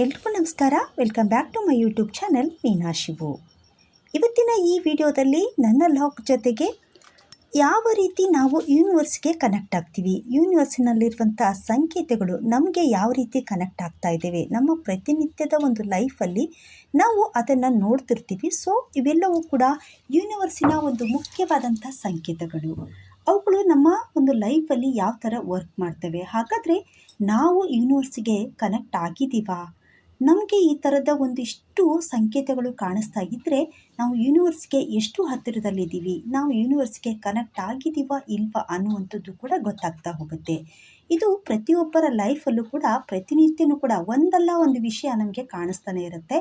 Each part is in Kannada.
ಎಲ್ರಿಗೂ ನಮಸ್ಕಾರ. Welcome back to my YouTube channel Meena Shivu. ಇವತ್ತಿನ ಈ ವಿಡಿಯೋದಲ್ಲಿ ನನ್ನ ಲಾಗ್ ಜೊತೆಗೆ ಯಾವ ರೀತಿ ನಾವು ಯೂನಿವರ್ಸ್ಗೆ ಕನೆಕ್ಟ್ ಆಗ್ತೀವಿ, ಯೂನಿವರ್ಸಿನಲ್ಲಿರುವಂಥ ಸಂಕೇತಗಳು ನಮಗೆ ಯಾವ ರೀತಿ ಕನೆಕ್ಟ್ ಆಗ್ತಾ ಇದ್ದೇವೆ, ನಮ್ಮ ಪ್ರತಿನಿತ್ಯದ ಒಂದು ಲೈಫಲ್ಲಿ ನಾವು ಅದನ್ನು ನೋಡ್ತಿರ್ತೀವಿ. ಸೊ ಇವೆಲ್ಲವೂ ಕೂಡ ಯೂನಿವರ್ಸಿನ ಒಂದು ಮುಖ್ಯವಾದಂಥ ಸಂಕೇತಗಳು. ಅವುಗಳು ನಮ್ಮ ಒಂದು ಲೈಫಲ್ಲಿ ಯಾವ ಥರ ವರ್ಕ್ ಮಾಡ್ತವೆ, ಹಾಗಾದರೆ ನಾವು ಯೂನಿವರ್ಸಿಗೆ ಕನೆಕ್ಟ್ ಆಗಿದ್ದೀವಾ? ನಮಗೆ ಈ ಥರದ ಒಂದಿಷ್ಟು ಸಂಕೇತಗಳು ಕಾಣಿಸ್ತಾ ಇದ್ದರೆ ನಾವು ಯೂನಿವರ್ಸ್ಗೆ ಎಷ್ಟು ಹತ್ತಿರದಲ್ಲಿದ್ದೀವಿ, ನಾವು ಯೂನಿವರ್ಸ್ಗೆ ಕನೆಕ್ಟ್ ಆಗಿದ್ದೀವಾ ಇಲ್ವಾ ಅನ್ನುವಂಥದ್ದು ಕೂಡ ಗೊತ್ತಾಗ್ತಾ ಹೋಗುತ್ತೆ. ಇದು ಪ್ರತಿಯೊಬ್ಬರ ಲೈಫಲ್ಲೂ ಕೂಡ ಪ್ರತಿನಿತ್ಯನೂ ಕೂಡ ಒಂದಲ್ಲ ಒಂದು ವಿಷಯ ನಮಗೆ ಕಾಣಿಸ್ತಾನೆ ಇರುತ್ತೆ.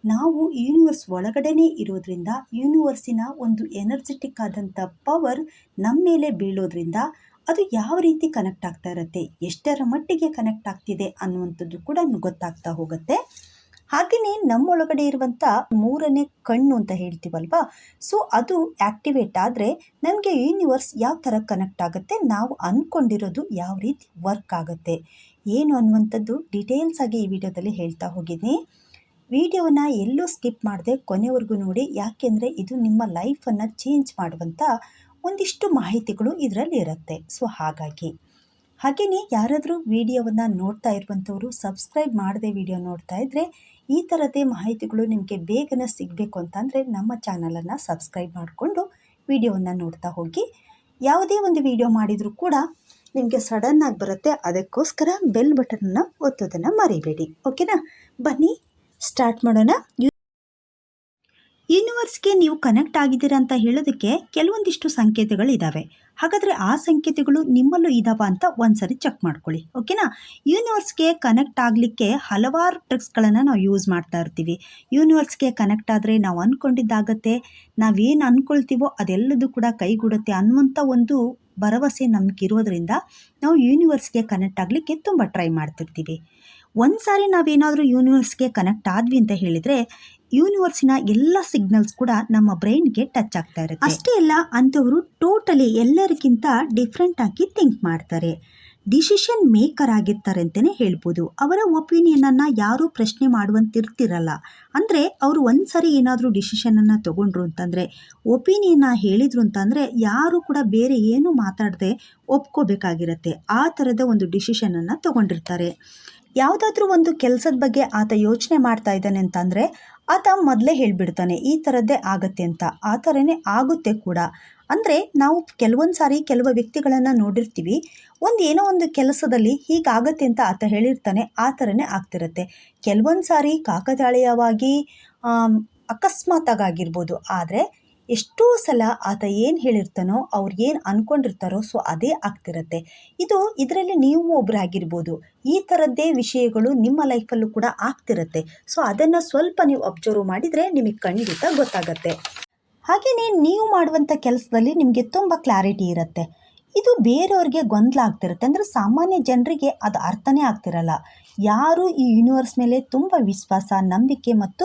ನಾವು ಯೂನಿವರ್ಸ್ ಒಳಗಡೆನೇ ಇರೋದ್ರಿಂದ ಯೂನಿವರ್ಸಿನ ಒಂದು ಎನರ್ಜೆಟಿಕ್ ಆದಂಥ ಪವರ್ ನಮ್ಮ ಮೇಲೆ ಬೀಳೋದ್ರಿಂದ ಅದು ಯಾವ ರೀತಿ ಕನೆಕ್ಟ್ ಆಗ್ತಾ ಇರುತ್ತೆ, ಎಷ್ಟರ ಮಟ್ಟಿಗೆ ಕನೆಕ್ಟ್ ಆಗ್ತಿದೆ ಅನ್ನುವಂಥದ್ದು ಕೂಡ ಗೊತ್ತಾಗ್ತಾ ಹೋಗುತ್ತೆ. ಹಾಗೆಯೇ ನಮ್ಮೊಳಗಡೆ ಇರುವಂಥ ಮೂರನೇ ಕಣ್ಣು ಅಂತ ಹೇಳ್ತೀವಲ್ವಾ, ಸೊ ಅದು ಆ್ಯಕ್ಟಿವೇಟ್ ಆದರೆ ನಮಗೆ ಯೂನಿವರ್ಸ್ ಯಾವ ಥರ ಕನೆಕ್ಟ್ ಆಗುತ್ತೆ, ನಾವು ಅಂದ್ಕೊಂಡಿರೋದು ಯಾವ ರೀತಿ ವರ್ಕ್ ಆಗುತ್ತೆ ಏನು ಅನ್ನುವಂಥದ್ದು ಡೀಟೇಲ್ಸ್ ಆಗಿ ಈ ವಿಡಿಯೋದಲ್ಲಿ ಹೇಳ್ತಾ ಹೋಗಿದ್ದೀನಿ. ವಿಡಿಯೋನ ಎಲ್ಲೂ ಸ್ಕಿಪ್ ಮಾಡದೆ ಕೊನೆವರೆಗೂ ನೋಡಿ, ಯಾಕೆಂದರೆ ಇದು ನಿಮ್ಮ ಲೈಫನ್ನು ಚೇಂಜ್ ಮಾಡುವಂಥ ಒಂದಿಷ್ಟು ಮಾಹಿತಿಗಳು ಇದರಲ್ಲಿ ಇರುತ್ತೆ. ಸೊ ಹಾಗೆಯೇ ಯಾರಾದರೂ ವಿಡಿಯೋವನ್ನು ನೋಡ್ತಾ ಇರುವಂಥವರು ಸಬ್ಸ್ಕ್ರೈಬ್ ಮಾಡದೆ ವಿಡಿಯೋ ನೋಡ್ತಾ ಇದ್ದರೆ ಈ ಥರದೇ ಮಾಹಿತಿಗಳು ನಿಮಗೆ ಬೇಗನೆ ಸಿಗಬೇಕು ಅಂತಂದರೆ ನಮ್ಮ ಚಾನಲನ್ನು ಸಬ್ಸ್ಕ್ರೈಬ್ ಮಾಡಿಕೊಂಡು ವಿಡಿಯೋವನ್ನು ನೋಡ್ತಾ ಹೋಗಿ. ಯಾವುದೇ ಒಂದು ವಿಡಿಯೋ ಮಾಡಿದರೂ ಕೂಡ ನಿಮಗೆ ಸಡನ್ನಾಗಿ ಬರುತ್ತೆ, ಅದಕ್ಕೋಸ್ಕರ ಬೆಲ್ ಬಟನನ್ನು ಒತ್ತೋದನ್ನು ಮರಿಬೇಡಿ. ಓಕೆನಾ, ಬನ್ನಿ ಸ್ಟಾರ್ಟ್ ಮಾಡೋಣ. ಯೂನಿವರ್ಸ್ಗೆ ನೀವು ಕನೆಕ್ಟ್ ಆಗಿದ್ದೀರಾ ಅಂತ ಹೇಳೋದಕ್ಕೆ ಕೆಲವೊಂದಿಷ್ಟು ಸಂಕೇತಗಳಿದ್ದಾವೆ. ಹಾಗಾದರೆ ಆ ಸಂಕೇತಗಳು ನಿಮ್ಮಲ್ಲೂ ಇದ್ದಾವ ಅಂತ ಒಂದ್ಸರಿ ಚೆಕ್ ಮಾಡ್ಕೊಳ್ಳಿ. ಓಕೆನಾ, ಯೂನಿವರ್ಸ್ಗೆ ಕನೆಕ್ಟ್ ಆಗಲಿಕ್ಕೆ ಹಲವಾರು ಟ್ರಿಕ್ಸ್ಗಳನ್ನು ನಾವು ಯೂಸ್ ಮಾಡ್ತಾ ಇರ್ತೀವಿ. ಯೂನಿವರ್ಸ್ಗೆ ಕನೆಕ್ಟ್ ಆದರೆ ನಾವು ಅಂದ್ಕೊಂಡಿದ್ದಾಗತ್ತೆ, ನಾವೇನು ಅಂದ್ಕೊಳ್ತೀವೋ ಅದೆಲ್ಲದೂ ಕೂಡ ಕೈಗೂಡುತ್ತೆ ಅನ್ನುವಂಥ ಒಂದು ಭರವಸೆ ನಮಗಿರೋದ್ರಿಂದ ನಾವು ಯೂನಿವರ್ಸ್ಗೆ ಕನೆಕ್ಟ್ ಆಗಲಿಕ್ಕೆ ತುಂಬ ಟ್ರೈ ಮಾಡ್ತಿರ್ತೀವಿ. ಒಂದು ಸಾರಿ ನಾವೇನಾದರೂ ಯೂನಿವರ್ಸ್ಗೆ ಕನೆಕ್ಟ್ ಆದ್ವಿ ಅಂತ ಹೇಳಿದರೆ ಯೂನಿವರ್ಸಿನ ಎಲ್ಲ ಸಿಗ್ನಲ್ಸ್ ಕೂಡ ನಮ್ಮ ಬ್ರೈನ್ಗೆ ಟಚ್ ಆಗ್ತಾ ಇರುತ್ತೆ. ಅಷ್ಟೇ ಅಲ್ಲ, ಅಂಥವರು ಟೋಟಲಿ ಎಲ್ಲರಿಗಿಂತ ಡಿಫ್ರೆಂಟ್ ಆಗಿ ಥಿಂಕ್ ಮಾಡ್ತಾರೆ, ಡಿಸಿಷನ್ ಮೇಕರ್ ಆಗಿರ್ತಾರೆ ಅಂತಲೇ ಹೇಳ್ಬೋದು. ಅವರ ಒಪಿನಿಯನನ್ನು ಯಾರೂ ಪ್ರಶ್ನೆ ಮಾಡುವಂತಿರ್ತಿರಲ್ಲ. ಅಂದರೆ ಅವರು ಒಂದು ಸಾರಿ ಏನಾದರೂ ಡಿಸಿಷನನ್ನು ತೊಗೊಂಡ್ರು ಅಂತಂದರೆ, ಒಪಿನಿಯನ್ನ ಹೇಳಿದರು ಅಂತಂದರೆ ಯಾರೂ ಕೂಡ ಬೇರೆ ಏನೂ ಮಾತಾಡದೆ ಒಪ್ಕೋಬೇಕಾಗಿರುತ್ತೆ. ಆ ಥರದ ಒಂದು ಡಿಸಿಷನನ್ನು ತೊಗೊಂಡಿರ್ತಾರೆ. ಯಾವುದಾದ್ರೂ ಒಂದು ಕೆಲಸದ ಬಗ್ಗೆ ಆತ ಯೋಚನೆ ಮಾಡ್ತಾ ಇದ್ದಾನೆ ಅಂತಂದರೆ ಆತ ಮೊದಲೇ ಹೇಳಿಬಿಡ್ತಾನೆ ಈ ಥರದ್ದೇ ಆಗುತ್ತೆ ಅಂತ. ಆ ಥರನೇ ಆಗುತ್ತೆ ಕೂಡ. ಅಂದರೆ ನಾವು ಕೆಲವೊಂದು ಸಾರಿ ಕೆಲವು ವ್ಯಕ್ತಿಗಳನ್ನು ನೋಡಿರ್ತೀವಿ, ಏನೋ ಒಂದು ಕೆಲಸದಲ್ಲಿ ಹೀಗಾಗತ್ತೆ ಅಂತ ಆತ ಹೇಳಿರ್ತಾನೆ, ಆ ಥರನೇ ಆಗ್ತಿರುತ್ತೆ. ಕೆಲವೊಂದು ಸಾರಿ ಕಾಕತಾಳೀಯವಾಗಿ ಅಕಸ್ಮಾತಾಗಿರ್ಬೋದು, ಆದರೆ ಎಷ್ಟೋ ಸಲ ಆತ ಏನು ಹೇಳಿರ್ತಾನೋ ಅವ್ರು ಏನು ಅಂದ್ಕೊಂಡಿರ್ತಾರೋ ಸೊ ಅದೇ ಆಗ್ತಿರುತ್ತೆ. ಇದರಲ್ಲಿ ನೀವು ಒಬ್ಬರಾಗಿರ್ಬೋದು. ಈ ಥರದ್ದೇ ವಿಷಯಗಳು ನಿಮ್ಮ ಲೈಫಲ್ಲೂ ಕೂಡ ಆಗ್ತಿರುತ್ತೆ. ಸೊ ಅದನ್ನು ಸ್ವಲ್ಪ ನೀವು ಅಬ್ಸರ್ವ್ ಮಾಡಿದರೆ ನಿಮಗೆ ಖಂಡಿತ ಗೊತ್ತಾಗತ್ತೆ. ಹಾಗೆಯೇ ನೀವು ಮಾಡುವಂಥ ಕೆಲಸದಲ್ಲಿ ನಿಮಗೆ ತುಂಬ ಕ್ಲಾರಿಟಿ ಇರುತ್ತೆ. ಇದು ಬೇರೆಯವ್ರಿಗೆ ಗೊಂದಲ ಆಗ್ತಿರುತ್ತೆ. ಅಂದರೆ ಸಾಮಾನ್ಯ ಜನರಿಗೆ ಅದು ಅರ್ಥನೇ ಆಗ್ತಿರಲ್ಲ. ಯಾರು ಈ ಯೂನಿವರ್ಸ್ ಮೇಲೆ ತುಂಬ ವಿಶ್ವಾಸ, ನಂಬಿಕೆ ಮತ್ತು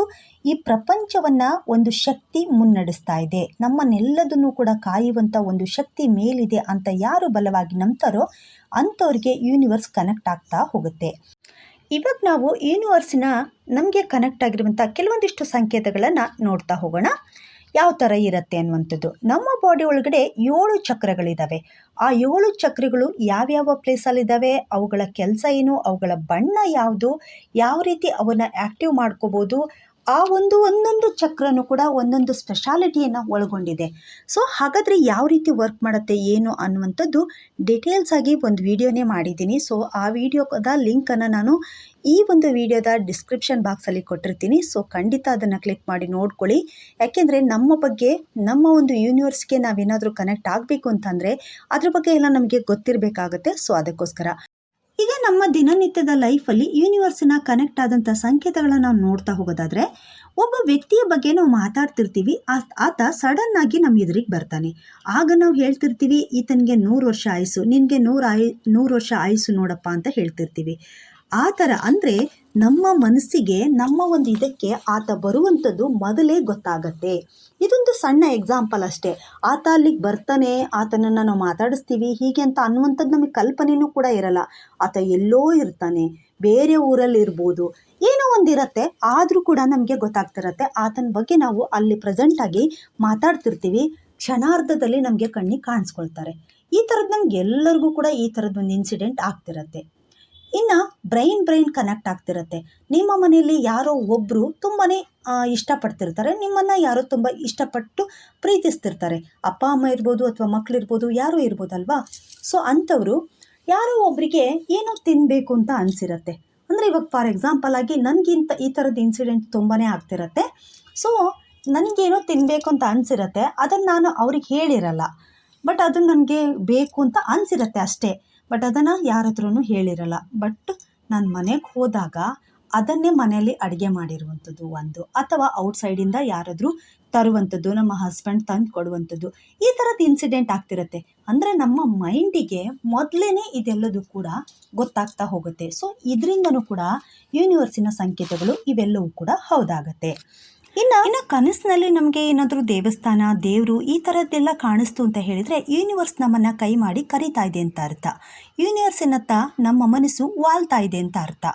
ಈ ಪ್ರಪಂಚವನ್ನು ಒಂದು ಶಕ್ತಿ ಮುನ್ನಡೆಸ್ತಾ ಇದೆ, ನಮ್ಮನ್ನೆಲ್ಲದನ್ನು ಕೂಡ ಕಾಯುವಂಥ ಒಂದು ಶಕ್ತಿ ಮೇಲಿದೆ ಅಂತ ಯಾರು ಬಲವಾಗಿ ನಂಬ್ತಾರೋ ಅಂಥವ್ರಿಗೆ ಯೂನಿವರ್ಸ್ ಕನೆಕ್ಟ್ ಆಗ್ತಾ ಹೋಗುತ್ತೆ. ಇವಾಗ ನಾವು ಯೂನಿವರ್ಸಿನ ನಮಗೆ ಕನೆಕ್ಟ್ ಆಗಿರುವಂಥ ಕೆಲವೊಂದಿಷ್ಟು ಸಂಕೇತಗಳನ್ನು ನೋಡ್ತಾ ಹೋಗೋಣ, ಯಾವ ಥರ ಇರುತ್ತೆ ಅನ್ನುವಂಥದ್ದು. ನಮ್ಮ ಬಾಡಿ ಒಳಗಡೆ 7 ಚಕ್ರಗಳಿದ್ದಾವೆ. ಆ 7 ಚಕ್ರಗಳು ಯಾವ್ಯಾವ ಪ್ಲೇಸಲ್ಲಿದ್ದಾವೆ, ಅವುಗಳ ಕೆಲಸ ಏನು, ಅವುಗಳ ಬಣ್ಣ ಯಾವುದು, ಯಾವ ರೀತಿ ಅವನ್ನ ಆ್ಯಕ್ಟಿವ್ ಮಾಡ್ಕೋಬೋದು, ಆ ಒಂದೊಂದು ಚಕ್ರನೂ ಕೂಡ ಒಂದೊಂದು ಸ್ಪೆಷಾಲಿಟಿಯನ್ನು ಒಳಗೊಂಡಿದೆ. ಸೊ ಹಾಗಾದರೆ ಯಾವ ರೀತಿ ವರ್ಕ್ ಮಾಡುತ್ತೆ ಏನು ಅನ್ನುವಂಥದ್ದು ಡೀಟೇಲ್ಸ್ ಆಗಿ ಒಂದು ವಿಡಿಯೋನೇ ಮಾಡಿದ್ದೀನಿ. ಸೊ ಆ ವಿಡಿಯೋದ ಲಿಂಕನ್ನು ನಾನು ಈ ಒಂದು ವಿಡಿಯೋದ ಡಿಸ್ಕ್ರಿಪ್ಷನ್ ಬಾಕ್ಸಲ್ಲಿ ಕೊಟ್ಟಿರ್ತೀನಿ. ಸೊ ಖಂಡಿತ ಅದನ್ನು ಕ್ಲಿಕ್ ಮಾಡಿ ನೋಡ್ಕೊಳ್ಳಿ. ಯಾಕೆಂದರೆ ನಮ್ಮ ಬಗ್ಗೆ, ನಮ್ಮ ಒಂದು ಯೂನಿವರ್ಸ್ಗೆ ನಾವೇನಾದರೂ ಕನೆಕ್ಟ್ ಆಗಬೇಕು ಅಂತಂದರೆ ಅದ್ರ ಬಗ್ಗೆ ಎಲ್ಲ ನಮಗೆ ಗೊತ್ತಿರಬೇಕಾಗತ್ತೆ. ಸೊ ಅದಕ್ಕೋಸ್ಕರ ಈಗ ನಮ್ಮ ದಿನನಿತ್ಯದ ಲೈಫಲ್ಲಿ ಯೂನಿವರ್ಸಿನ ಕನೆಕ್ಟ್ ಆದಂಥ ಸಂಕೇತಗಳನ್ನು ನಾವು ನೋಡ್ತಾ ಹೋಗೋದಾದರೆ, ಒಬ್ಬ ವ್ಯಕ್ತಿಯ ಬಗ್ಗೆ ನಾವು ಮಾತಾಡ್ತಿರ್ತೀವಿ, ಆತ ಸಡನ್ನಾಗಿ ನಮ್ಮ ಎದುರಿಗೆ ಬರ್ತಾನೆ. ಆಗ ನಾವು ಹೇಳ್ತಿರ್ತೀವಿ ಈತನಿಗೆ 100 ವರ್ಷ ಆಯುಸ್ಸು, ನಿನಗೆ 100 ವರ್ಷ ಆಯುಸ್ಸು ನೋಡಪ್ಪ ಅಂತ ಹೇಳ್ತಿರ್ತೀವಿ. ಆ ಥರ ಅಂದರೆ ನಮ್ಮ ಮನಸ್ಸಿಗೆ, ನಮ್ಮ ಒಂದು ಇದಕ್ಕೆ ಆತ ಬರುವಂಥದ್ದು ಮೊದಲೇ ಗೊತ್ತಾಗತ್ತೆ. ಇದೊಂದು ಸಣ್ಣ ಎಕ್ಸಾಂಪಲ್ ಅಷ್ಟೇ. ಆತ ಅಲ್ಲಿಗೆ ಬರ್ತಾನೆ, ಆತನನ್ನು ನಾವು ಮಾತಾಡಿಸ್ತೀವಿ ಹೀಗೆ ಅಂತ ಅನ್ನುವಂಥದ್ದು ನಮಗೆ ಕಲ್ಪನೆಯೂ ಕೂಡ ಇರಲ್ಲ. ಆತ ಎಲ್ಲೋ ಇರ್ತಾನೆ, ಬೇರೆ ಊರಲ್ಲಿ ಇರ್ಬೋದು, ಏನೋ ಒಂದಿರುತ್ತೆ, ಆದರೂ ಕೂಡ ನಮಗೆ ಗೊತ್ತಾಗ್ತಿರತ್ತೆ ಆತನ ಬಗ್ಗೆ ನಾವು ಅಲ್ಲಿ ಪ್ರೆಸೆಂಟಾಗಿ ಮಾತಾಡ್ತಿರ್ತೀವಿ, ಕ್ಷಣಾರ್ಧದಲ್ಲಿ ನಮಗೆ ಕಣ್ಣಿಗೆ ಕಾಣಿಸ್ಕೊಳ್ತಾರೆ. ಈ ಥರದ್ದು ನಮ್ಗೆ ಎಲ್ಲರಿಗೂ ಕೂಡ ಈ ಥರದ್ದೊಂದು ಇನ್ಸಿಡೆಂಟ್ ಆಗ್ತಿರತ್ತೆ. ಇನ್ನು ಬ್ರೈನ್ ಕನೆಕ್ಟ್ ಆಗ್ತಿರತ್ತೆ. ನಿಮ್ಮ ಮನೆಯಲ್ಲಿ ಯಾರೋ ಒಬ್ಬರು ತುಂಬಾ ಇಷ್ಟಪಡ್ತಿರ್ತಾರೆ, ನಿಮ್ಮನ್ನು ಯಾರೋ ತುಂಬ ಇಷ್ಟಪಟ್ಟು ಪ್ರೀತಿಸ್ತಿರ್ತಾರೆ. ಅಪ್ಪ ಅಮ್ಮ ಇರ್ಬೋದು ಅಥವಾ ಮಕ್ಕಳಿರ್ಬೋದು, ಯಾರೋ ಇರ್ಬೋದಲ್ವಾ. ಸೊ ಅಂಥವರು ಯಾರೋ ಒಬ್ಬರಿಗೆ ಏನೋ ತಿನ್ನಬೇಕು ಅಂತ ಅನಿಸಿರತ್ತೆ. ಅಂದರೆ ಇವಾಗ ಫಾರ್ ಎಕ್ಸಾಂಪಲ್ ಆಗಿ ನನಗಿಂತ ಈ ಥರದ ಇನ್ಸಿಡೆಂಟ್ ತುಂಬಾ ಆಗ್ತಿರತ್ತೆ. ಸೊ ನನಗೇನೋ ತಿನ್ನಬೇಕು ಅಂತ ಅನಿಸಿರತ್ತೆ, ಅದನ್ನು ನಾನು ಅವ್ರಿಗೆ ಹೇಳಿರಲ್ಲ, ಬಟ್ ಅದು ನನಗೆ ಬೇಕು ಅಂತ ಅನಿಸಿರತ್ತೆ ಅಷ್ಟೇ. ಬಟ್ ಅದನ್ನು ಯಾರ ಹತ್ರನೂ ಹೇಳಿರಲ್ಲ. ಬಟ್ ನಾನು ಮನೆಗೆ ಹೋದಾಗ ಅದನ್ನೇ ಮನೆಯಲ್ಲಿ ಅಡುಗೆ ಮಾಡಿರುವಂಥದ್ದು ಒಂದು, ಅಥವಾ ಔಟ್ಸೈಡಿಂದ ಯಾರಾದರೂ ತರುವಂಥದ್ದು, ನಮ್ಮ ಹಸ್ಬೆಂಡ್ ತಂದು ಕೊಡುವಂಥದ್ದು, ಈ ಥರದ್ದು ಇನ್ಸಿಡೆಂಟ್ ಆಗ್ತಿರತ್ತೆ. ಅಂದರೆ ನಮ್ಮ ಮೈಂಡಿಗೆ ಮೊದಲೇ ಇದೆಲ್ಲದೂ ಕೂಡ ಗೊತ್ತಾಗ್ತಾ ಹೋಗುತ್ತೆ. ಸೊ ಇದರಿಂದನೂ ಕೂಡ ಯೂನಿವರ್ಸಿನ ಸಂಕೇತಗಳು ಇವೆಲ್ಲವೂ ಕೂಡ ಹೌದಾಗತ್ತೆ. ಇನ್ನು ಕನಸಿನಲ್ಲಿ ನಮಗೆ ಏನಾದರೂ ದೇವಸ್ಥಾನ, ದೇವರು ಈ ಥರದ್ದೆಲ್ಲ ಕಾಣಿಸ್ತು ಅಂತ ಹೇಳಿದರೆ ಯೂನಿವರ್ಸ್ ನಮ್ಮನ್ನು ಕೈ ಮಾಡಿ ಕರೀತಾ ಇದೆ ಅಂತ ಅರ್ಥ. ಯೂನಿವರ್ಸಿನತ್ತ ನಮ್ಮ ಮನಸ್ಸು ವಾಲ್ತಾ ಇದೆ ಅಂತ ಅರ್ಥ.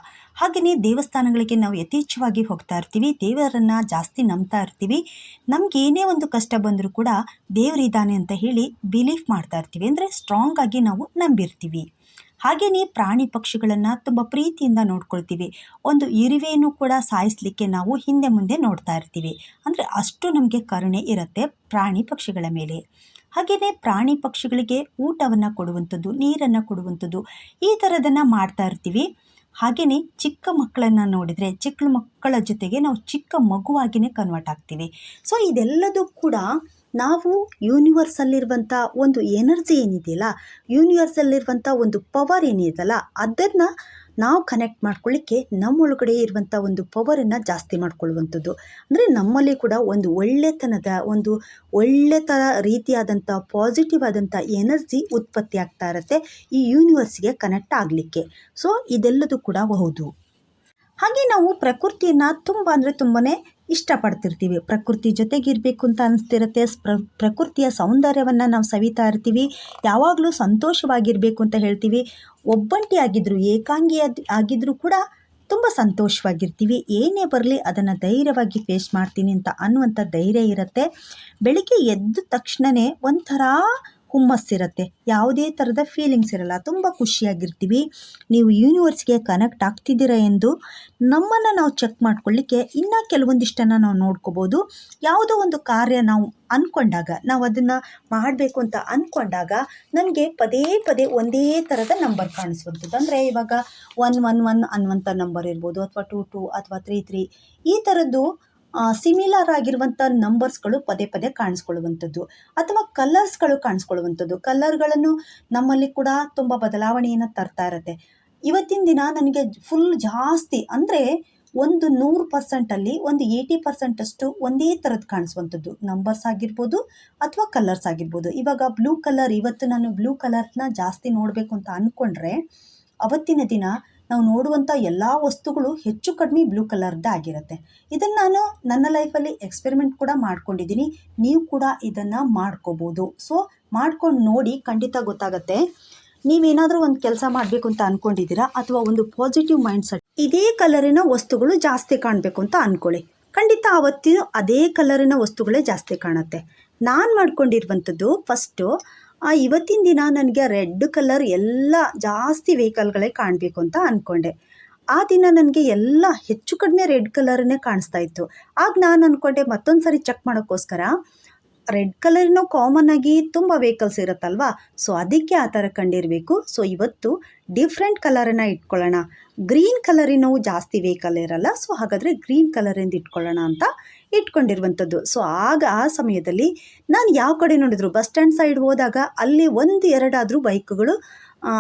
ಹಾಗೆಯೇ ದೇವಸ್ಥಾನಗಳಿಗೆ ನಾವು ಯಥೇಚ್ಛವಾಗಿ ಹೋಗ್ತಾ ಇರ್ತೀವಿ, ದೇವರನ್ನು ಜಾಸ್ತಿ ನಂಬ್ತಾ ಇರ್ತೀವಿ. ನಮಗೇನೇ ಒಂದು ಕಷ್ಟ ಬಂದರೂ ಕೂಡ ದೇವರಿದ್ದಾನೆ ಅಂತ ಹೇಳಿ ಬಿಲೀಫ್ ಮಾಡ್ತಾ ಇರ್ತೀವಿ, ಅಂದರೆ ಸ್ಟ್ರಾಂಗ್ ಆಗಿ ನಾವು ನಂಬಿರ್ತೀವಿ. ಹಾಗೆಯೇ ಪ್ರಾಣಿ ಪಕ್ಷಿಗಳನ್ನು ತುಂಬ ಪ್ರೀತಿಯಿಂದ ನೋಡ್ಕೊಳ್ತೀವಿ. ಒಂದು ಇರುವೆಯನ್ನು ಕೂಡ ಸಾಯಿಸಲಿಕ್ಕೆ ನಾವು ಹಿಂದೆ ಮುಂದೆ ನೋಡ್ತಾ ಇರ್ತೀವಿ. ಅಂದರೆ ಅಷ್ಟು ನಮಗೆ ಕರುಣೆ ಇರುತ್ತೆ ಪ್ರಾಣಿ ಪಕ್ಷಿಗಳ ಮೇಲೆ. ಹಾಗೆಯೇ ಪ್ರಾಣಿ ಪಕ್ಷಿಗಳಿಗೆ ಊಟವನ್ನು ಕೊಡುವಂಥದ್ದು, ನೀರನ್ನು ಕೊಡುವಂಥದ್ದು, ಈ ಥರದನ್ನು ಮಾಡ್ತಾ ಇರ್ತೀವಿ. ಹಾಗೆಯೇ ಚಿಕ್ಕ ಮಕ್ಕಳನ್ನು ನೋಡಿದರೆ ಚಿಕ್ಕ ಮಕ್ಕಳ ಜೊತೆಗೆ ನಾವು ಚಿಕ್ಕ ಮಗುವಾಗಿಯೇ ಕನ್ವರ್ಟ್ ಆಗ್ತೀವಿ. ಸೊ ಇದೆಲ್ಲದೂ ಕೂಡ ನಾವು ಯೂನಿವರ್ಸಲ್ಲಿರುವಂಥ ಒಂದು ಎನರ್ಜಿ ಏನಿದೆಯಲ್ಲ, ಯೂನಿವರ್ಸಲ್ಲಿರುವಂಥ ಒಂದು ಪವರ್ ಏನಿದೆಯಲ್ಲ, ಅದನ್ನು ನಾವು ಕನೆಕ್ಟ್ ಮಾಡ್ಕೊಳ್ಳಿಕ್ಕೆ ನಮ್ಮೊಳಗಡೆ ಇರುವಂಥ ಒಂದು ಪವರನ್ನು ಜಾಸ್ತಿ ಮಾಡ್ಕೊಳ್ಳುವಂಥದ್ದು. ಅಂದರೆ ನಮ್ಮಲ್ಲಿ ಕೂಡ ಒಂದು ಒಳ್ಳೆತನ ರೀತಿಯಾದಂಥ ಪಾಸಿಟಿವ್ ಆದಂಥ ಎನರ್ಜಿ ಉತ್ಪತ್ತಿ ಆಗ್ತಾ ಇರುತ್ತೆ ಈ ಯೂನಿವರ್ಸ್ಗೆ ಕನೆಕ್ಟ್ ಆಗಲಿಕ್ಕೆ. ಸೊ ಇದೆಲ್ಲದೂ ಕೂಡ ಹೌದು. ಹಾಗೆ ನಾವು ಪ್ರಕೃತಿಯನ್ನು ತುಂಬಾ ಇಷ್ಟಪಡ್ತಿರ್ತೀವಿ. ಪ್ರಕೃತಿ ಜೊತೆಗಿರಬೇಕು ಅಂತ ಅನಿಸ್ತಿರುತ್ತೆ. ಪ್ರಕೃತಿಯ ಸೌಂದರ್ಯವನ್ನು ನಾವು ಸವಿತಾ ಇರ್ತೀವಿ. ಯಾವಾಗಲೂ ಸಂತೋಷವಾಗಿರಬೇಕು ಅಂತ ಹೇಳ್ತೀವಿ. ಒಬ್ಬಂಟಿ ಆಗಿದ್ದರೂ, ಏಕಾಂಗಿ ಆಗಿದ್ದರೂ ಕೂಡ ತುಂಬ ಸಂತೋಷವಾಗಿರ್ತೀವಿ. ಏನೇ ಬರಲಿ ಅದನ್ನು ಧೈರ್ಯವಾಗಿ ಫೇಸ್ ಮಾಡ್ತೀನಿ ಅಂತ ಅನ್ನುವಂಥ ಧೈರ್ಯ ಇರುತ್ತೆ. ಬೆಳಿಗ್ಗೆ ಎದ್ದ ತಕ್ಷಣವೇ ಒಂಥರ ಹುಮ್ಮಸ್ಸಿರುತ್ತೆ, ಯಾವುದೇ ಥರದ ಫೀಲಿಂಗ್ಸ್ ಇರಲ್ಲ, ತುಂಬ ಖುಷಿಯಾಗಿರ್ತೀವಿ. ನೀವು ಯೂನಿವರ್ಸ್ಗೆ ಕನೆಕ್ಟ್ ಆಗ್ತಿದ್ದೀರಾ ಎಂದು ನಮ್ಮನ್ನು ನಾವು ಚೆಕ್ ಮಾಡ್ಕೊಳ್ಳಿಕ್ಕೆ ಇನ್ನೂ ಕೆಲವೊಂದಿಷ್ಟನ್ನು ನಾವು ನೋಡ್ಕೋಬೋದು. ಯಾವುದೋ ಒಂದು ಕಾರ್ಯ ನಾವು ಅಂದ್ಕೊಂಡಾಗ, ನಾವು ಅದನ್ನು ಮಾಡಬೇಕು ಅಂತ ಅಂದ್ಕೊಂಡಾಗ ನಮಗೆ ಪದೇ ಪದೇ ಒಂದೇ ಥರದ ನಂಬರ್ ಕಾಣಿಸುವಂಥದ್ದು. ಅಂದರೆ ಇವಾಗ 111 ಅನ್ನುವಂಥ ನಂಬರ್ ಇರ್ಬೋದು, ಅಥವಾ 22 ಅಥವಾ 33, ಈ ಥರದ್ದು ಸಿಮಿಲರ್ ಆಗಿರುವಂಥ ನಂಬರ್ಸ್ಗಳು ಪದೇ ಪದೇ ಕಾಣಿಸ್ಕೊಳ್ಳುವಂಥದ್ದು, ಅಥವಾ ಕಲರ್ಸ್ಗಳು ಕಾಣಿಸ್ಕೊಳ್ಳುವಂಥದ್ದು. ಕಲರ್ಗಳನ್ನು ನಮ್ಮಲ್ಲಿ ಕೂಡ ತುಂಬ ಬದಲಾವಣೆಯನ್ನು ತರ್ತಾ ಇರುತ್ತೆ. ಇವತ್ತಿನ ದಿನ ನನಗೆ ಫುಲ್ ಜಾಸ್ತಿ ಅಂದರೆ ಒಂದು 100%ಅಲ್ಲಿ ಒಂದು 80% ಒಂದೇ ಥರದ್ದು ಕಾಣಿಸುವಂಥದ್ದು ನಂಬರ್ಸ್ ಆಗಿರ್ಬೋದು ಅಥವಾ ಕಲರ್ಸ್ ಆಗಿರ್ಬೋದು. ಇವಾಗ ಬ್ಲೂ ಕಲರ್, ಇವತ್ತು ನಾನು ಬ್ಲೂ ಕಲರ್ನ ಜಾಸ್ತಿ ನೋಡಬೇಕು ಅಂತ ಅಂದ್ಕೊಂಡ್ರೆ ಅವತ್ತಿನ ದಿನ ನಾವು ನೋಡುವಂಥ ಎಲ್ಲ ವಸ್ತುಗಳು ಹೆಚ್ಚು ಕಡಿಮೆ ಬ್ಲೂ ಕಲರ್ದೇ ಆಗಿರುತ್ತೆ. ಇದನ್ನು ನಾನು ನನ್ನ ಲೈಫಲ್ಲಿ ಎಕ್ಸ್ಪೆರಿಮೆಂಟ್ ಕೂಡ ಮಾಡ್ಕೊಂಡಿದ್ದೀನಿ. ನೀವು ಕೂಡ ಇದನ್ನು ಮಾಡ್ಕೋಬೋದು. ಸೊ ಮಾಡ್ಕೊಂಡು ನೋಡಿ, ಖಂಡಿತ ಗೊತ್ತಾಗುತ್ತೆ. ನೀವೇನಾದರೂ ಒಂದು ಕೆಲಸ ಮಾಡಬೇಕು ಅಂತ ಅಂದ್ಕೊಂಡಿದ್ದೀರಾ, ಅಥವಾ ಒಂದು ಪಾಸಿಟಿವ್ ಮೈಂಡ್ಸೆಟ್, ಇದೇ ಕಲರಿನ ವಸ್ತುಗಳು ಜಾಸ್ತಿ ಕಾಣಬೇಕು ಅಂತ ಅಂದ್ಕೊಳ್ಳಿ, ಖಂಡಿತ ಆವತ್ತಿನ ಅದೇ ಕಲರಿನ ವಸ್ತುಗಳೇ ಜಾಸ್ತಿ ಕಾಣುತ್ತೆ. ನಾನು ಮಾಡ್ಕೊಂಡಿರುವಂಥದ್ದು ಫಸ್ಟು, ಇವತ್ತಿನ ದಿನ ನನಗೆ ರೆಡ್ ಕಲರ್ ಎಲ್ಲ ಜಾಸ್ತಿ ವೆಹಿಕಲ್ಗಳೇ ಕಾಣಬೇಕು ಅಂತ ಅಂದ್ಕೊಂಡೆ. ಆ ದಿನ ನನಗೆ ಎಲ್ಲ ಹೆಚ್ಚು ಕಡಿಮೆ ರೆಡ್ ಕಲರನ್ನೇ ಕಾಣಿಸ್ತಾ ಇತ್ತು. ಆಗ ನಾನು ಅಂದ್ಕೊಂಡೆ ಮತ್ತೊಂದು ಸರಿ ಚೆಕ್ ಮಾಡೋಕ್ಕೋಸ್ಕರ, ರೆಡ್ ಕಲರಿನೂ ಕಾಮನ್ ಆಗಿ ತುಂಬ ವೆಹಿಕಲ್ಸ್ ಇರುತ್ತಲ್ವಾ, ಸೊ ಅದಕ್ಕೆ ಆ ಥರ ಕಂಡಿರಬೇಕು. ಸೊ ಇವತ್ತು ಡಿಫ್ರೆಂಟ್ ಕಲರನ್ನು ಇಟ್ಕೊಳ್ಳೋಣ. ಗ್ರೀನ್ ಕಲರಿನವು ಜಾಸ್ತಿ ವೆಹಿಕಲ್ ಇರಲ್ಲ, ಸೊ ಹಾಗಾದರೆ ಗ್ರೀನ್ ಕಲರಿಂದ ಇಟ್ಕೊಳ್ಳೋಣ ಅಂತ ಇಟ್ಕೊಂಡಿರುವಂಥದ್ದು. ಸೊ ಆಗ ಆ ಸಮಯದಲ್ಲಿ ನಾನು ಯಾವ ಕಡೆ ನೋಡಿದ್ರು, ಬಸ್ ಸ್ಟ್ಯಾಂಡ್ ಸೈಡ್ ಹೋದಾಗ ಅಲ್ಲಿ 1-2 ಬೈಕ್ಗಳು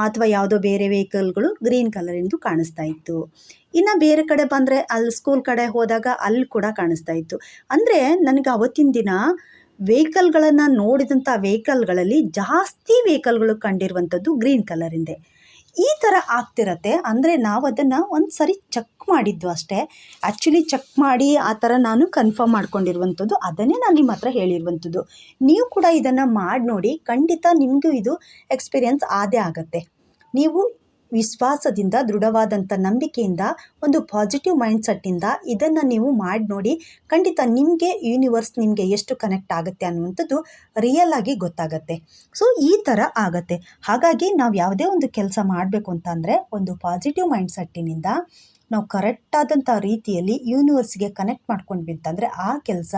ಅಥವಾ ಯಾವುದೋ ಬೇರೆ ವೆಹಿಕಲ್ಗಳು ಗ್ರೀನ್ ಕಲರಿಂದು ಕಾಣಿಸ್ತಾ ಇತ್ತು. ಇನ್ನು ಬೇರೆ ಕಡೆ ಬಂದರೆ ಅಲ್ಲಿ ಸ್ಕೂಲ್ ಕಡೆ ಹೋದಾಗ ಅಲ್ಲಿ ಕೂಡ ಕಾಣಿಸ್ತಾ ಇತ್ತು. ಅಂದರೆ ನನಗೆ ಅವತ್ತಿನ ದಿನ ವೆಹಿಕಲ್ಗಳನ್ನು ನೋಡಿದಂಥ ವೆಹಿಕಲ್ಗಳಲ್ಲಿ ಜಾಸ್ತಿ ವೆಹಿಕಲ್ಗಳು ಕಂಡಿರುವಂಥದ್ದು ಗ್ರೀನ್ ಕಲರಿಂದೆ. ಈ ಥರ ಆಗ್ತಿರತ್ತೆ. ಅಂದರೆ ನಾವು ಅದನ್ನು ಒಂದು ಸರಿ ಚೆಕ್ ಮಾಡಿದ್ದು ಅಷ್ಟೇ. ಆ್ಯಕ್ಚುಲಿ ಚೆಕ್ ಮಾಡಿ ಆ ಥರ ನಾನು ಕನ್ಫರ್ಮ್ ಮಾಡ್ಕೊಂಡಿರುವಂಥದ್ದು, ಅದನ್ನೇ ನಾನು ನಿಮ್ಮ ಹತ್ರ ಹೇಳಿರುವಂಥದ್ದು. ನೀವು ಕೂಡ ಇದನ್ನು ಮಾಡಿ ನೋಡಿ, ಖಂಡಿತ ನಿಮಗೂ ಇದು ಎಕ್ಸ್ಪೀರಿಯನ್ಸ್ ಆದೇ ಆಗುತ್ತೆ. ನೀವು ವಿಶ್ವಾಸದಿಂದ, ದೃಢವಾದಂಥ ನಂಬಿಕೆಯಿಂದ, ಒಂದು ಪಾಸಿಟಿವ್ ಮೈಂಡ್ಸೆಟ್ಟಿಂದ ಇದನ್ನು ನೀವು ಮಾಡಿ ನೋಡಿ. ಖಂಡಿತ ನಿಮಗೆ ಯೂನಿವರ್ಸ್ ನಿಮಗೆ ಎಷ್ಟು ಕನೆಕ್ಟ್ ಆಗುತ್ತೆ ಅನ್ನುವಂಥದ್ದು ರಿಯಲ್ ಆಗಿ ಗೊತ್ತಾಗತ್ತೆ. ಸೊ ಈ ಥರ ಆಗತ್ತೆ. ಹಾಗಾಗಿ ನಾವು ಯಾವುದೇ ಒಂದು ಕೆಲಸ ಮಾಡಬೇಕು ಅಂತಂದರೆ ಒಂದು ಪಾಸಿಟಿವ್ ಮೈಂಡ್ಸೆಟ್ಟಿನಿಂದ ನಾವು ಕರೆಕ್ಟಾದಂಥ ರೀತಿಯಲ್ಲಿ ಯೂನಿವರ್ಸ್ಗೆ ಕನೆಕ್ಟ್ ಮಾಡ್ಕೊಂಡ್ವಿ ಅಂತಂದರೆ ಆ ಕೆಲಸ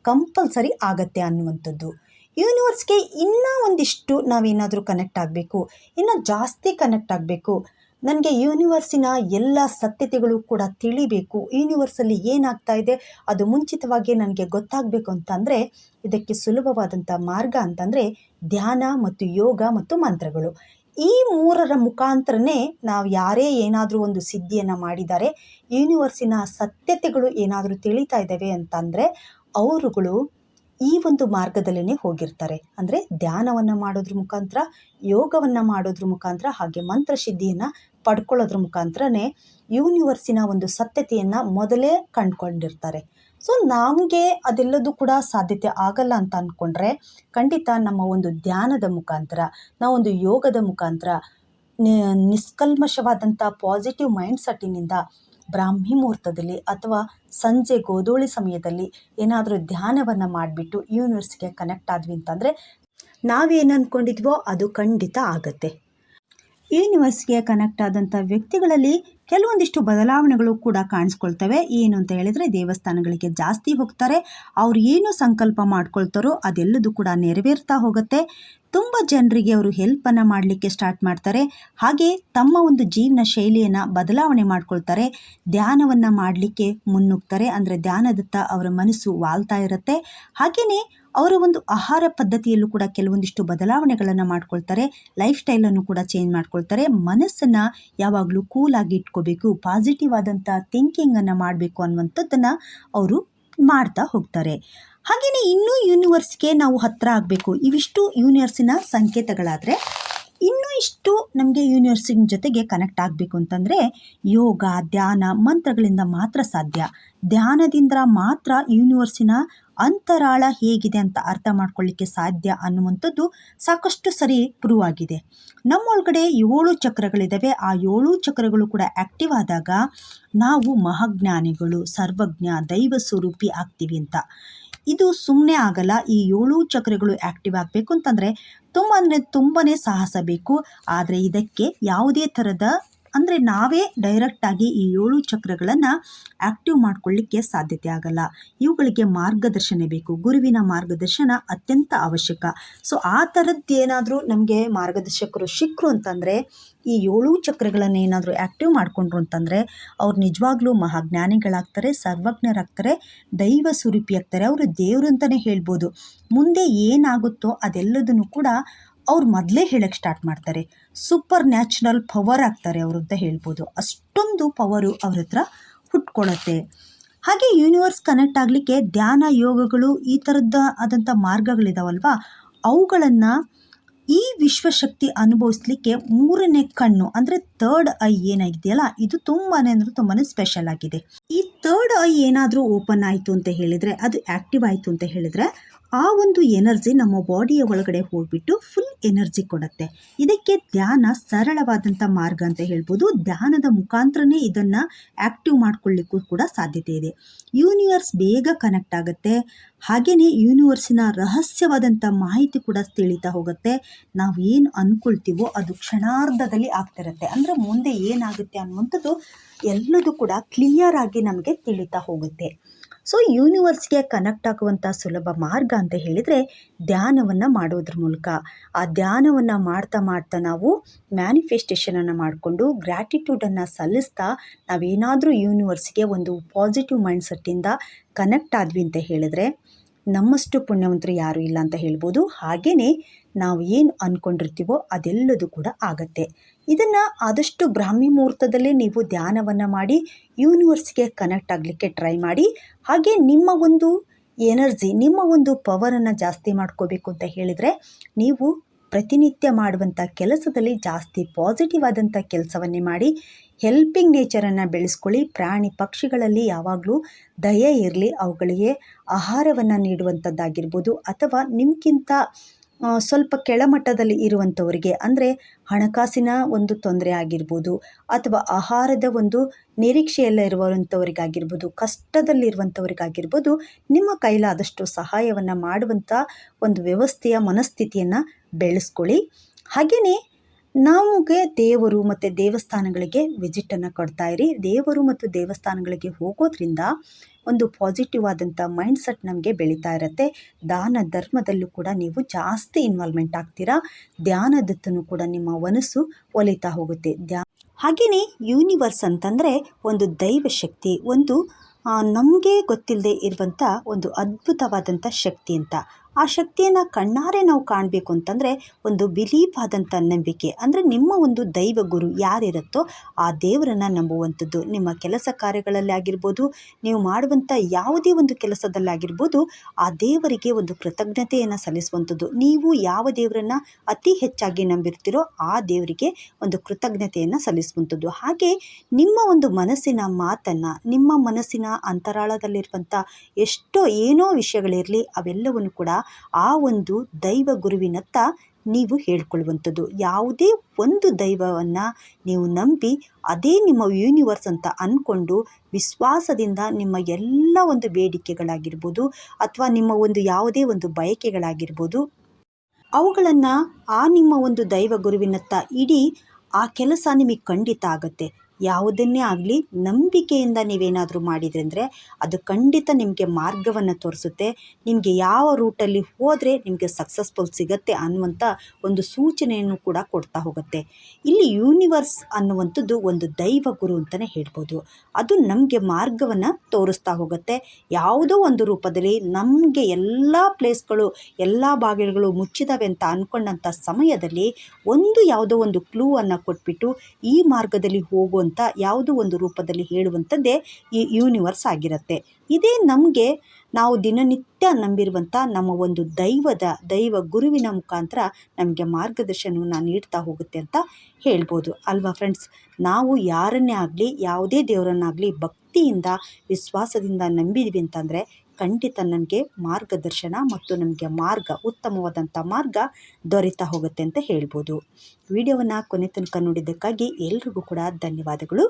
ಕಂಪಲ್ಸರಿ ಆಗತ್ತೆ ಅನ್ನುವಂಥದ್ದು. ಯೂನಿವರ್ಸ್ಗೆ ಇನ್ನೂ ಒಂದಿಷ್ಟು ನಾವೇನಾದರೂ ಕನೆಕ್ಟ್ ಆಗಬೇಕು, ಇನ್ನೂ ಜಾಸ್ತಿ ಕನೆಕ್ಟ್ ಆಗಬೇಕು, ನನಗೆ ಯೂನಿವರ್ಸಿನ ಎಲ್ಲ ಸತ್ಯತೆಗಳು ಕೂಡ ತಿಳಿಬೇಕು, ಯೂನಿವರ್ಸಲ್ಲಿ ಏನಾಗ್ತಾ ಇದೆ ಅದು ಮುಂಚಿತವಾಗಿ ನನಗೆ ಗೊತ್ತಾಗಬೇಕು ಅಂತಂದರೆ ಇದಕ್ಕೆ ಸುಲಭವಾದಂಥ ಮಾರ್ಗ ಅಂತಂದರೆ ಧ್ಯಾನ ಮತ್ತು ಯೋಗ ಮತ್ತು ಮಂತ್ರಗಳು. ಈ ಮೂರರ ಮುಖಾಂತರನೇ ನಾವು ಯಾರೇ ಏನಾದರೂ ಒಂದು ಸಿದ್ಧಿಯನ್ನು ಮಾಡಿದ್ದಾರೆ, ಯೂನಿವರ್ಸಿನ ಸತ್ಯತೆಗಳು ಏನಾದರೂ ತಿಳಿತಾ ಇದ್ದಾವೆ ಅಂತಂದರೆ ಅವರುಗಳು ಈ ಒಂದು ಮಾರ್ಗದಲ್ಲೇ ಹೋಗಿರ್ತಾರೆ. ಅಂದರೆ ಧ್ಯಾನವನ್ನು ಮಾಡೋದ್ರ ಮುಖಾಂತರ, ಯೋಗವನ್ನು ಮಾಡೋದ್ರ ಮುಖಾಂತರ, ಹಾಗೆ ಮಂತ್ರಸಿದ್ಧಿಯನ್ನು ಪಡ್ಕೊಳ್ಳೋದ್ರ ಮುಖಾಂತರನೇ ಯೂನಿವರ್ಸಿನ ಒಂದು ಸತ್ಯತೆಯನ್ನು ಮೊದಲೇ ಕಂಡುಕೊಂಡಿರ್ತಾರೆ. ಸೊ ನಮಗೆ ಅದೆಲ್ಲದೂ ಕೂಡ ಸಾಧ್ಯತೆ ಆಗಲ್ಲ ಅಂತ ಅಂದ್ಕೊಂಡ್ರೆ ಖಂಡಿತ ನಮ್ಮ ಒಂದು ಧ್ಯಾನದ ಮುಖಾಂತರ, ನಾವೊಂದು ಯೋಗದ ಮುಖಾಂತರ, ನಿಷ್ಕಲ್ಮಶವಾದಂಥ ಪಾಸಿಟಿವ್ ಮೈಂಡ್ಸೆಟ್ಟಿನಿಂದ ಬ್ರಾಹ್ಮಿ ಮುಹೂರ್ತದಲ್ಲಿ ಅಥವಾ ಸಂಜೆ ಗೋಧೂಳಿ ಸಮಯದಲ್ಲಿ ಏನಾದರೂ ಧ್ಯಾನವನ್ನು ಮಾಡಿಬಿಟ್ಟು ಯೂನಿವರ್ಸ್ಗೆ ಕನೆಕ್ಟ್ ಆದ್ವಿ ಅಂತಂದರೆ ನಾವೇನು ಅಂದ್ಕೊಂಡಿದ್ವೋ ಅದು ಖಂಡಿತ ಆಗುತ್ತೆ. ಯೂನಿವರ್ಸ್ಗೆ ಕನೆಕ್ಟ್ ಆದಂಥ ವ್ಯಕ್ತಿಗಳಲ್ಲಿ ಕೆಲವೊಂದಿಷ್ಟು ಬದಲಾವಣೆಗಳು ಕೂಡ ಕಾಣಿಸ್ಕೊಳ್ತವೆ. ಏನು ಅಂತ ಹೇಳಿದರೆ ದೇವಸ್ಥಾನಗಳಿಗೆ ಜಾಸ್ತಿ ಹೋಗ್ತಾರೆ, ಅವ್ರು ಏನು ಸಂಕಲ್ಪ ಮಾಡ್ಕೊಳ್ತಾರೋ ಅದೆಲ್ಲದೂ ಕೂಡ ನೆರವೇರ್ತಾ ಹೋಗುತ್ತೆ. ತುಂಬ ಜನರಿಗೆ ಅವರು ಹೆಲ್ಪನ್ನು ಮಾಡಲಿಕ್ಕೆ ಸ್ಟಾರ್ಟ್ ಮಾಡ್ತಾರೆ. ಹಾಗೆ ತಮ್ಮ ಒಂದು ಜೀವನ ಶೈಲಿಯನ್ನು ಬದಲಾವಣೆ ಮಾಡ್ಕೊಳ್ತಾರೆ, ಧ್ಯಾನವನ್ನು ಮಾಡಲಿಕ್ಕೆ ಮುನ್ನುಗ್ತಾರೆ. ಅಂದರೆ ಧ್ಯಾನದತ್ತ ಅವರ ಮನಸ್ಸು ವಾಲ್ತಾ ಇರುತ್ತೆ. ಹಾಗೆಯೇ ಅವರ ಒಂದು ಆಹಾರ ಪದ್ಧತಿಯಲ್ಲೂ ಕೂಡ ಕೆಲವೊಂದಿಷ್ಟು ಬದಲಾವಣೆಗಳನ್ನು ಮಾಡ್ಕೊಳ್ತಾರೆ, ಲೈಫ್ ಸ್ಟೈಲನ್ನು ಕೂಡ ಚೇಂಜ್ ಮಾಡ್ಕೊಳ್ತಾರೆ. ಮನಸ್ಸನ್ನು ಯಾವಾಗಲೂ ಕೂಲಾಗಿ ಇಟ್ಕೋಬೇಕು, ಪಾಸಿಟಿವ್ ಆದಂಥ ಥಿಂಕಿಂಗನ್ನು ಮಾಡಬೇಕು ಅನ್ನುವಂಥದ್ದನ್ನು ಅವರು ಮಾಡ್ತಾ ಹೋಗ್ತಾರೆ. ಹಾಗೆಯೇ ಇನ್ನೂ ಯೂನಿವರ್ಸ್ಗೆ ನಾವು ಹತ್ತಿರ ಆಗಬೇಕು. ಇವಿಷ್ಟು ಯೂನಿವರ್ಸಿನ ಸಂಕೇತಗಳಾದರೆ ಇನ್ನೂ ಇಷ್ಟು ನಮಗೆ ಯೂನಿವರ್ಸಿನ ಜೊತೆಗೆ ಕನೆಕ್ಟ್ ಆಗಬೇಕು ಅಂತಂದರೆ ಯೋಗ, ಧ್ಯಾನ, ಮಂತ್ರಗಳಿಂದ ಮಾತ್ರ ಸಾಧ್ಯ. ಧ್ಯಾನದಿಂದ ಮಾತ್ರ ಯೂನಿವರ್ಸಿನ ಅಂತರಾಳ ಹೇಗಿದೆ ಅಂತ ಅರ್ಥ ಮಾಡ್ಕೊಳ್ಳಿಕ್ಕೆ ಸಾಧ್ಯ ಅನ್ನುವಂಥದ್ದು ಸಾಕಷ್ಟು ಸರಿ ಪ್ರೂವ್ ಆಗಿದೆ. ನಮ್ಮೊಳಗಡೆ 7 ಚಕ್ರಗಳಿದ್ದಾವೆ. ಆ 7 ಚಕ್ರಗಳು ಕೂಡ ಆ್ಯಕ್ಟಿವ್ ಆದಾಗ ನಾವು ಮಹಾಜ್ಞಾನಿಗಳು, ಸರ್ವಜ್ಞ, ದೈವ ಸ್ವರೂಪಿ ಆಗ್ತೀವಿ ಅಂತ. ಇದು ಸುಮ್ಮನೆ ಆಗಲ್ಲ. ಈ 7 ಚಕ್ರಗಳು ಆ್ಯಕ್ಟಿವ್ ಆಗಬೇಕು ಅಂತಂದರೆ ತುಂಬಾ ಸಾಹಸ ಬೇಕು. ಆದರೆ ಇದಕ್ಕೆ ಯಾವುದೇ ಥರದ ಅಂದರೆ ನಾವೇ ಡೈರೆಕ್ಟಾಗಿ ಈ 7 ಚಕ್ರಗಳನ್ನು ಆ್ಯಕ್ಟಿವ್ ಮಾಡ್ಕೊಳ್ಳಿಕ್ಕೆ ಸಾಧ್ಯತೆ ಆಗಲ್ಲ. ಇವುಗಳಿಗೆ ಮಾರ್ಗದರ್ಶನ ಬೇಕು, ಗುರುವಿನ ಮಾರ್ಗದರ್ಶನ ಅತ್ಯಂತ ಅವಶ್ಯಕ. ಸೊ ಆ ಥರದ್ದೇನಾದರೂ ನಮಗೆ ಮಾರ್ಗದರ್ಶಕರು ಸಿಕ್ಕರು ಅಂತಂದರೆ, ಈ 7 ಚಕ್ರಗಳನ್ನು ಏನಾದರೂ ಆ್ಯಕ್ಟಿವ್ ಮಾಡಿಕೊಂಡ್ರು ಅಂತಂದರೆ ಅವ್ರು ನಿಜವಾಗ್ಲೂ ಮಹಾಜ್ಞಾನಿಗಳಾಗ್ತಾರೆ, ಸರ್ವಜ್ಞರಾಗ್ತಾರೆ, ದೈವ ಸ್ವರೂಪಿ ಆಗ್ತಾರೆ. ಅವರು ದೇವರು ಅಂತಲೇ ಹೇಳ್ಬೋದು. ಮುಂದೆ ಏನಾಗುತ್ತೋ ಅದೆಲ್ಲದನ್ನು ಕೂಡ ಅವ್ರು ಮೊದಲೇ ಹೇಳಕ್ಕೆ ಸ್ಟಾರ್ಟ್ ಮಾಡ್ತಾರೆ. ಸೂಪರ್ ನ್ಯಾಚುರಲ್ ಪವರ್ ಆಗ್ತಾರೆ ಅವರು ಅಂತ ಹೇಳ್ಬೋದು. ಅಷ್ಟೊಂದು ಪವರು ಅವ್ರ ಹತ್ರ ಹುಟ್ಕೊಳ್ಳುತ್ತೆ. ಹಾಗೆ ಯೂನಿವರ್ಸ್ ಕನೆಕ್ಟ್ ಆಗಲಿಕ್ಕೆ ಧ್ಯಾನ, ಯೋಗಗಳು ಈ ಥರದ ಆದಂಥ ಮಾರ್ಗಗಳಿದಾವಲ್ವ, ಅವುಗಳನ್ನು ಈ ವಿಶ್ವಶಕ್ತಿ ಅನುಭವಿಸ್ಲಿಕ್ಕೆ 3ನೇ ಕಣ್ಣು ಅಂದರೆ 3rd ಐ ಏನಾಗಿದೆಯಲ್ಲ, ಇದು ತುಂಬಾ ಸ್ಪೆಷಲ್ ಆಗಿದೆ. ಈ 3rd ಐ ಏನಾದರೂ ಓಪನ್ ಆಯಿತು ಅಂತ ಹೇಳಿದರೆ, ಅದು ಆ್ಯಕ್ಟಿವ್ ಆಯಿತು ಅಂತ ಹೇಳಿದರೆ, ಆ ಒಂದು ಎನರ್ಜಿ ನಮ್ಮ ಬಾಡಿಯ ಒಳಗಡೆ ಹೋಗ್ಬಿಟ್ಟು ಫುಲ್ ಎನರ್ಜಿ ಕೊಡುತ್ತೆ. ಇದಕ್ಕೆ ಧ್ಯಾನ ಸರಳವಾದಂಥ ಮಾರ್ಗ ಅಂತ ಹೇಳ್ಬೋದು. ಧ್ಯಾನದ ಮುಖಾಂತರನೇ ಇದನ್ನು ಆ್ಯಕ್ಟಿವ್ ಮಾಡ್ಕೊಳ್ಳಿಕ್ಕೂ ಕೂಡ ಸಾಧ್ಯತೆ ಇದೆ. ಯೂನಿವರ್ಸ್ ಬೇಗ ಕನೆಕ್ಟ್ ಆಗುತ್ತೆ. ಹಾಗೆಯೇ ಯೂನಿವರ್ಸಿನ ರಹಸ್ಯವಾದಂಥ ಮಾಹಿತಿ ಕೂಡ ತಿಳಿತಾ ಹೋಗುತ್ತೆ. ನಾವು ಏನು ಅಂದ್ಕೊಳ್ತೀವೋ ಅದು ಕ್ಷಣಾರ್ಧದಲ್ಲಿ ಆಗ್ತಿರುತ್ತೆ. ಅಂದರೆ ಮುಂದೆ ಏನಾಗುತ್ತೆ ಅನ್ನುವಂಥದ್ದು ಎಲ್ಲದೂ ಕೂಡ ಕ್ಲಿಯರ್ ಆಗಿ ನಮಗೆ ತಿಳಿತಾ ಹೋಗುತ್ತೆ. ಸೊ ಯೂನಿವರ್ಸ್ಗೆ ಕನೆಕ್ಟ್ ಆಗುವಂಥ ಸುಲಭ ಮಾರ್ಗ ಅಂತ ಹೇಳಿದರೆ ಧ್ಯಾನವನ್ನು ಮಾಡೋದ್ರ ಮೂಲಕ. ಆ ಧ್ಯಾನವನ್ನು ಮಾಡ್ತಾ ನಾವು ಮ್ಯಾನಿಫೆಸ್ಟೇಷನನ್ನು ಮಾಡಿಕೊಂಡು ಗ್ರ್ಯಾಟಿಟ್ಯೂಡನ್ನು ಸಲ್ಲಿಸ್ತಾ ನಾವೇನಾದರೂ ಯೂನಿವರ್ಸ್ಗೆ ಒಂದು ಪಾಸಿಟಿವ್ ಮೈಂಡ್ಸೆಟ್ಟಿಂದ ಕನೆಕ್ಟ್ ಆದ್ವಿ ಅಂತ ಹೇಳಿದರೆ ನಮ್ಮಷ್ಟು ಪುಣ್ಯವಂತರು ಯಾರೂ ಇಲ್ಲ ಅಂತ ಹೇಳ್ಬೋದು. ಹಾಗೆಯೇ ನಾವು ಏನು ಅಂದ್ಕೊಂಡಿರ್ತೀವೋ ಅದೆಲ್ಲದೂ ಕೂಡ ಆಗತ್ತೆ. ಇದನ್ನು ಆದಷ್ಟು ಬ್ರಾಹ್ಮಿ ಮುಹೂರ್ತದಲ್ಲೇ ನೀವು ಧ್ಯಾನವನ್ನು ಮಾಡಿ ಯೂನಿವರ್ಸ್ಗೆ ಕನೆಕ್ಟ್ ಆಗಲಿಕ್ಕೆ ಟ್ರೈ ಮಾಡಿ. ಹಾಗೆ ನಿಮ್ಮ ಒಂದು ಎನರ್ಜಿ, ನಿಮ್ಮ ಒಂದು ಪವರನ್ನು ಜಾಸ್ತಿ ಮಾಡ್ಕೋಬೇಕು ಅಂತ ಹೇಳಿದರೆ ನೀವು ಪ್ರತಿನಿತ್ಯ ಮಾಡುವಂಥ ಕೆಲಸದಲ್ಲಿ ಜಾಸ್ತಿ ಪಾಸಿಟಿವ್ ಆದಂಥ ಕೆಲಸವನ್ನೇ ಮಾಡಿ. ಹೆಲ್ಪಿಂಗ್ ನೇಚರನ್ನು ಬೆಳೆಸ್ಕೊಳ್ಳಿ. ಪ್ರಾಣಿ ಪಕ್ಷಿಗಳಲ್ಲಿ ಯಾವಾಗಲೂ ದಯೆ ಇರಲಿ. ಅವುಗಳಿಗೆ ಆಹಾರವನ್ನು ನೀಡುವಂಥದ್ದಾಗಿರ್ಬೋದು ಅಥವಾ ನಿಮ್ಗಿಂತ ಸ್ವಲ್ಪ ಕೆಳಮಟ್ಟದಲ್ಲಿ ಇರುವಂಥವರಿಗೆ, ಅಂದರೆ ಹಣಕಾಸಿನ ಒಂದು ತೊಂದರೆ ಆಗಿರ್ಬೋದು, ಅಥವಾ ಆಹಾರದ ಒಂದು ನಿರೀಕ್ಷೆಯಲ್ಲ ಇರುವಂಥವರಿಗಾಗಿರ್ಬೋದು, ಕಷ್ಟದಲ್ಲಿರುವಂಥವರಿಗಾಗಿರ್ಬೋದು, ನಿಮ್ಮ ಕೈಲಾದಷ್ಟು ಸಹಾಯವನ್ನು ಮಾಡುವಂಥ ಒಂದು ವ್ಯವಸ್ಥೆಯ ಮನಸ್ಥಿತಿಯನ್ನು ಬೆಳೆಸ್ಕೊಳ್ಳಿ. ಹಾಗೆಯೇ ನಮಗೆ ದೇವರು ಮತ್ತು ದೇವಸ್ಥಾನಗಳಿಗೆ ವಿಸಿಟನ್ನು ಕೊಡ್ತಾ ಇರಿ. ದೇವರು ಮತ್ತು ದೇವಸ್ಥಾನಗಳಿಗೆ ಹೋಗೋದ್ರಿಂದ ಒಂದು ಪಾಸಿಟಿವ್ ಆದಂಥ ಮೈಂಡ್ಸೆಟ್ ನಮಗೆ ಬೆಳೀತಾ ಇರುತ್ತೆ. ದಾನ ಧರ್ಮದಲ್ಲೂ ಕೂಡ ನೀವು ಜಾಸ್ತಿ ಇನ್ವಾಲ್ವ್ಮೆಂಟ್ ಆಗ್ತೀರಾ. ಧ್ಯಾನದತ್ತೂ ಕೂಡ ನಿಮ್ಮ ಮನಸ್ಸು ಒಲಿತಾ ಹೋಗುತ್ತೆ. ಹಾಗೆಯೇ ಯೂನಿವರ್ಸ್ ಅಂತಂದರೆ ಒಂದು ದೈವ ಶಕ್ತಿ, ಒಂದು ನಮಗೆ ಗೊತ್ತಿಲ್ಲದೆ ಇರುವಂಥ ಒಂದು ಅದ್ಭುತವಾದಂಥ ಶಕ್ತಿ ಅಂತ. ಆ ಶಕ್ತಿಯನ್ನು ಕಣ್ಣಾರೆ ನಾವು ಕಾಣಬೇಕು ಅಂತಂದರೆ ಒಂದು ಬಿಲೀಫ್ ಆದಂಥ ನಂಬಿಕೆ, ಅಂದರೆ ನಿಮ್ಮ ಒಂದು ದೈವ ಗುರು ಯಾರಿರುತ್ತೋ ಆ ದೇವರನ್ನು ನಂಬುವಂಥದ್ದು. ನಿಮ್ಮ ಕೆಲಸ ಕಾರ್ಯಗಳಲ್ಲಿ ಆಗಿರ್ಬೋದು, ನೀವು ಮಾಡುವಂಥ ಯಾವುದೇ ಒಂದು ಕೆಲಸದಲ್ಲಾಗಿರ್ಬೋದು, ಆ ದೇವರಿಗೆ ಒಂದು ಕೃತಜ್ಞತೆಯನ್ನು ಸಲ್ಲಿಸುವಂಥದ್ದು. ನೀವು ಯಾವ ದೇವರನ್ನು ಅತಿ ಹೆಚ್ಚಾಗಿ ನಂಬಿರ್ತೀರೋ ಆ ದೇವರಿಗೆ ಒಂದು ಕೃತಜ್ಞತೆಯನ್ನು ಸಲ್ಲಿಸುವಂಥದ್ದು. ಹಾಗೆ ನಿಮ್ಮ ಒಂದು ಮನಸ್ಸಿನ ಮಾತನ್ನು, ನಿಮ್ಮ ಮನಸ್ಸಿನ ಅಂತರಾಳದಲ್ಲಿರುವಂಥ ಏನೋ ವಿಷಯಗಳಿರಲಿ, ಅವೆಲ್ಲವನ್ನು ಕೂಡ ಆ ಒಂದು ದೈವ ಗುರುವಿನತ್ತ ನೀವು ಹೇಳ್ಕೊಳ್ಳುವಂಥದ್ದು. ಯಾವುದೇ ಒಂದು ದೈವವನ್ನು ನೀವು ನಂಬಿ ಅದೇ ನಿಮ್ಮ ಯೂನಿವರ್ಸ್ ಅಂತ ಅಂದ್ಕೊಂಡು ವಿಶ್ವಾಸದಿಂದ ನಿಮ್ಮ ಎಲ್ಲ ಒಂದು ಬೇಡಿಕೆಗಳಾಗಿರ್ಬೋದು, ಅಥವಾ ನಿಮ್ಮ ಒಂದು ಯಾವುದೇ ಒಂದು ಬಯಕೆಗಳಾಗಿರ್ಬೋದು, ಅವುಗಳನ್ನು ಆ ನಿಮ್ಮ ಒಂದು ದೈವ ಗುರುವಿನತ್ತ ಇಡೀ. ಆ ಕೆಲಸ ನಿಮಗೆ ಖಂಡಿತ ಆಗುತ್ತೆ. ಯಾವುದನ್ನೇ ಆಗಲಿ ನಂಬಿಕೆಯಿಂದ ನೀವೇನಾದರೂ ಮಾಡಿದರೆ ಅಂದರೆ ಅದು ಖಂಡಿತ ನಿಮಗೆ ಮಾರ್ಗವನ್ನು ತೋರಿಸುತ್ತೆ. ನಿಮಗೆ ಯಾವ ರೂಟಲ್ಲಿ ಹೋದರೆ ನಿಮಗೆ ಸಕ್ಸಸ್ಫುಲ್ ಸಿಗುತ್ತೆ ಅನ್ನುವಂಥ ಒಂದು ಸೂಚನೆಯನ್ನು ಕೂಡ ಕೊಡ್ತಾ ಹೋಗುತ್ತೆ. ಇಲ್ಲಿ ಯೂನಿವರ್ಸ್ ಅನ್ನುವಂಥದ್ದು ಒಂದು ದೈವ ಗುರು ಅಂತಲೇ ಹೇಳ್ಬೋದು. ಅದು ನಮಗೆ ಮಾರ್ಗವನ್ನು ತೋರಿಸ್ತಾ ಹೋಗುತ್ತೆ. ಯಾವುದೋ ಒಂದು ರೂಪದಲ್ಲಿ ನಮಗೆ ಎಲ್ಲ ಪ್ಲೇಸ್ಗಳು, ಎಲ್ಲ ಬಾಗಿಲುಗಳು ಮುಚ್ಚಿದಾವೆ ಅಂತ ಅಂದ್ಕೊಂಡಂಥ ಸಮಯದಲ್ಲಿ ಯಾವುದೋ ಒಂದು ಕ್ಲೂವನ್ನು ಕೊಟ್ಬಿಟ್ಟು ಈ ಮಾರ್ಗದಲ್ಲಿ ಹೋಗುವಂಥ ಯಾವುದೋ ಒಂದು ರೂಪದಲ್ಲಿ ಹೇಳುವಂಥದ್ದೇ ಈ ಯೂನಿವರ್ಸ್ ಆಗಿರುತ್ತೆ. ಇದೇ ನಮಗೆ ನಾವು ದಿನನಿತ್ಯ ನಂಬಿರುವಂಥ ನಮ್ಮ ಒಂದು ದೈವ ಗುರುವಿನ ಮುಖಾಂತರ ನಮಗೆ ಮಾರ್ಗದರ್ಶನವನ್ನು ನೀಡ್ತಾ ಹೋಗುತ್ತೆ ಅಂತ ಹೇಳ್ಬೋದು ಅಲ್ವಾ ಫ್ರೆಂಡ್ಸ್. ನಾವು ಯಾರನ್ನೇ ಆಗಲಿ, ಯಾವುದೇ ದೇವರನ್ನಾಗಲಿ ಭಕ್ತಿಯಿಂದ ವಿಶ್ವಾಸದಿಂದ ನಂಬಿದ್ವಿ ಅಂತಂದರೆ ಖಂಡಿತ ನನಗೆ ಮಾರ್ಗದರ್ಶನ ಮತ್ತು ನಮಗೆ ಉತ್ತಮವಾದಂಥ ಮಾರ್ಗ ದೊರೀತಾ ಹೋಗುತ್ತೆ ಅಂತ ಹೇಳ್ಬೋದು. ವಿಡಿಯೋವನ್ನು ಕೊನೆ ತನಕ ನೋಡಿದ್ದಕ್ಕಾಗಿ ಎಲ್ರಿಗೂ ಕೂಡ ಧನ್ಯವಾದಗಳು.